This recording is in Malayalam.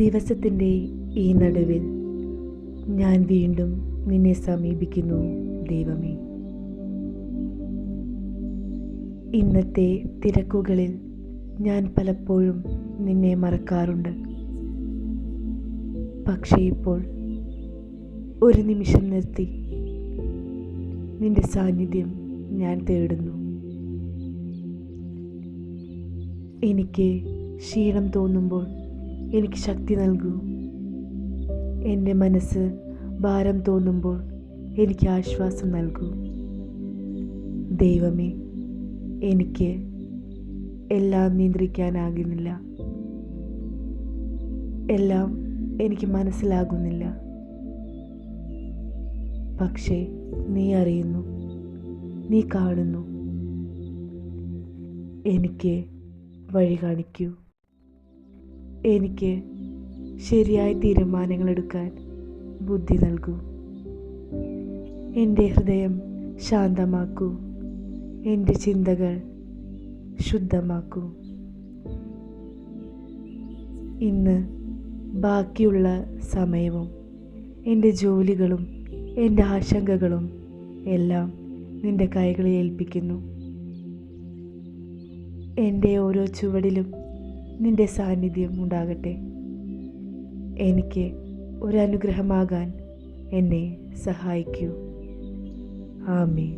ദിവസത്തിൻ്റെ ഈ നടുവിൽ ഞാൻ വീണ്ടും നിന്നെ സമീപിക്കുന്നു ദൈവമേ. ഇന്നത്തെ തിരക്കുകളിൽ ഞാൻ പലപ്പോഴും നിന്നെ മറക്കാറുണ്ട്. പക്ഷേ ഇപ്പോൾ ഒരു നിമിഷം നിർത്തി നിന്റെ സാന്നിധ്യം ഞാൻ തേടുന്നു. എനിക്ക് ക്ഷീണം തോന്നുമ്പോൾ എനിക്ക് ശക്തി നൽകൂ. എൻ്റെ മനസ്സ് ഭാരം തോന്നുമ്പോൾ എനിക്ക് ആശ്വാസം നൽകൂ. ദൈവമേ, എനിക്ക് എല്ലാം നിയന്ത്രിക്കാനാകുന്നില്ല, എല്ലാം എനിക്ക് മനസ്സിലാകുന്നില്ല. പക്ഷേ നീ അറിയുന്നു, നീ കാണുന്നു. എനിക്ക് വഴി കാണിക്കൂ. എനിക്ക് ശരിയായ തീരുമാനങ്ങൾ എടുക്കാൻ ബുദ്ധി നൽകൂ. എൻ്റെ ഹൃദയം ശാന്തമാക്കൂ. എൻ്റെ ചിന്തകൾ ശുദ്ധമാക്കൂ. ഇന്ന് ബാക്കിയുള്ള സമയവും എൻ്റെ ജോലികളും എൻ്റെ ആശങ്കകളും എല്ലാം നിൻ്റെ കൈകളിൽ ഏൽപ്പിക്കുന്നു. എൻ്റെ ഓരോ ചുവടിലും നിൻ്റെ സാന്നിധ്യം ഉണ്ടാകട്ടെ. എനിക്ക് ഒരനുഗ്രഹമാകാൻ എന്നെ സഹായിക്കൂ. ആമേൻ.